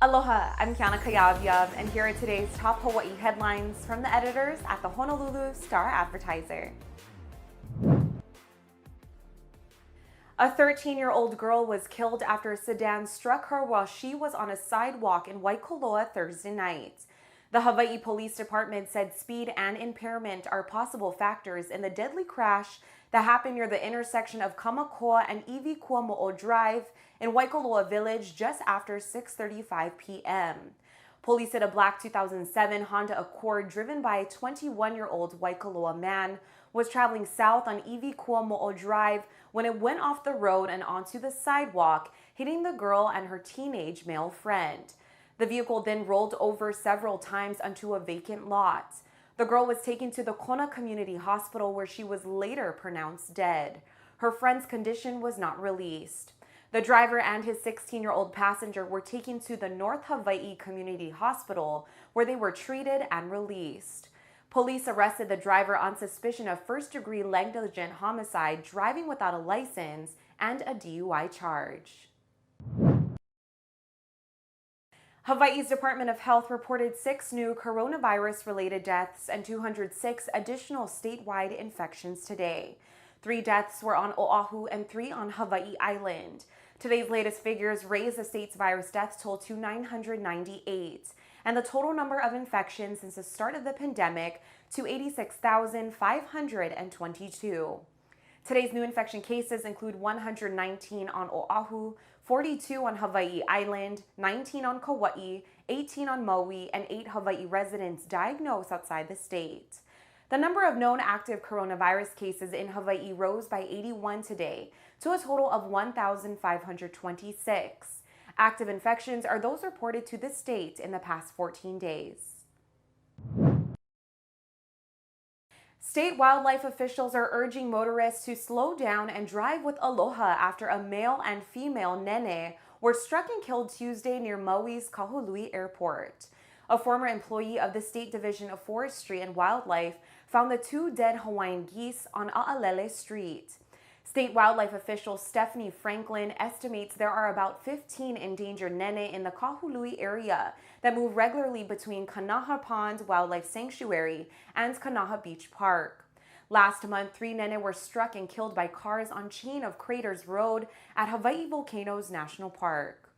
Aloha, I'm Kiana Cayabyab, and here are today's top Hawaii headlines from the editors at the Honolulu Star-Advertiser. A 13-year-old girl was killed after a sedan struck her while she was on a sidewalk in Waikoloa Thursday night. The Hawaii Police Department said speed and impairment are possible factors in the deadly crash that happened near the intersection of Kamakoa and Iwikuamo'o Drive in Waikoloa Village just after 6:35 p.m. Police said a black 2007 Honda Accord driven by a 21-year-old Waikoloa man was traveling south on Iwikuamo'o Drive when it went off the road and onto the sidewalk, hitting the girl and her teenage male friend. The vehicle then rolled over several times onto a vacant lot. The girl was taken to the Kona Community Hospital where she was later pronounced dead. Her friend's condition was not released. The driver and his 16-year-old passenger were taken to the North Hawaii Community Hospital where they were treated and released. Police arrested the driver on suspicion of first-degree negligent homicide, driving without a license, and a DUI charge. Hawaii's Department of Health reported 6 new coronavirus-related deaths and 206 additional statewide infections today. 3 deaths were on Oahu and 3 on Hawaii Island. Today's latest figures raised the state's virus death toll to 998, and the total number of infections since the start of the pandemic to 86,522. Today's new infection cases include 119 on Oahu, 42 on Hawaii Island, 19 on Kauai, 18 on Maui, and 8 Hawaii residents diagnosed outside the state. The number of known active coronavirus cases in Hawaii rose by 81 today to a total of 1,526. Active infections are those reported to the state in the past 14 days. State wildlife officials are urging motorists to slow down and drive with aloha after a male and female nene were struck and killed Tuesday near Maui's Kahului Airport. A former employee of the State Division of Forestry and Wildlife found the 2 dead Hawaiian geese on A'alele Street. State wildlife official Stephanie Franklin estimates there are about 15 endangered nene in the Kahului area that move regularly between Kanaha Pond Wildlife Sanctuary and Kanaha Beach Park. Last month, 3 nene were struck and killed by cars on Chain of Craters Road at Hawaii Volcanoes National Park.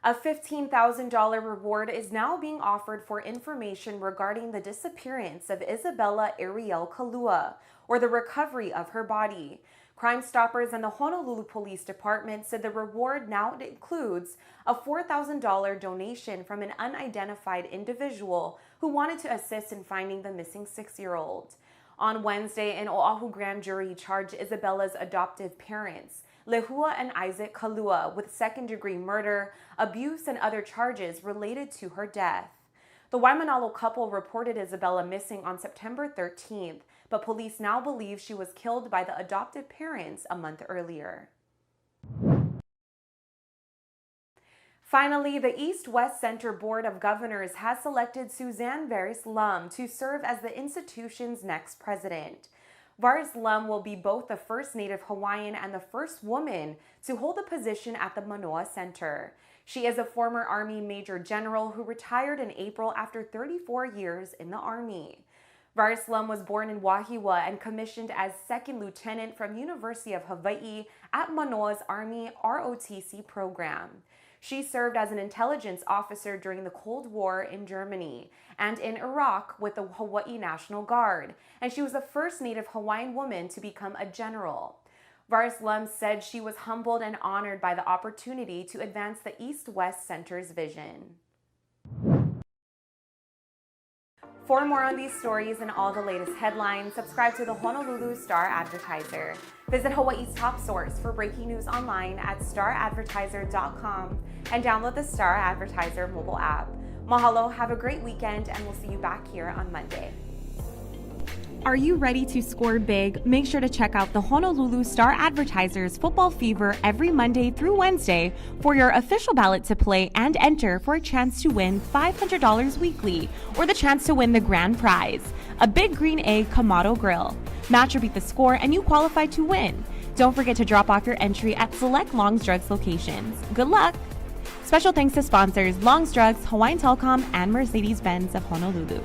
A $15,000 reward is now being offered for information regarding the disappearance of Isabella Kahlua, or the recovery of her body. Crime Stoppers and the Honolulu Police Department said the reward now includes a $4,000 donation from an unidentified individual who wanted to assist in finding the missing 6-year-old. On Wednesday, an Oahu grand jury charged Isabella's adoptive parents, Lehua and Isaac Kahlua, with second-degree murder, abuse, and other charges related to her death. The Waimanalo couple reported Isabella missing on September 13th, but police now believe she was killed by the adoptive parents a month earlier. Finally, the East-West Center Board of Governors has selected Suzanne Vares-Lum to serve as the institution's next president. Vares-Lum will be both the first Native Hawaiian and the first woman to hold the position at the Manoa Center. She is a former Army Major General who retired in April after 34 years in the Army. Vares-Lum was born in Wahiawa and commissioned as second lieutenant from University of Hawaii at Manoa's Army ROTC program. She served as an intelligence officer during the Cold War in Germany and in Iraq with the Hawaii National Guard, and she was the first Native Hawaiian woman to become a general. Vares-Lum said she was humbled and honored by the opportunity to advance the East-West Center's vision. For more on these stories and all the latest headlines, subscribe to the Honolulu Star-Advertiser. Visit Hawaii's top source for breaking news online at staradvertiser.com and download the Star-Advertiser mobile app. Mahalo, have a great weekend, and we'll see you back here on Monday. Are you ready to score big? Make sure to check out the Honolulu Star-Advertiser's Football Fever every Monday through Wednesday for your official ballot to play and enter for a chance to win $500 weekly or the chance to win the grand prize, a Big Green Egg Kamado Grill. Match or beat the score and you qualify to win. Don't forget to drop off your entry at select Long's Drugs locations. Good luck! Special thanks to sponsors Long's Drugs, Hawaiian Telecom, and Mercedes-Benz of Honolulu.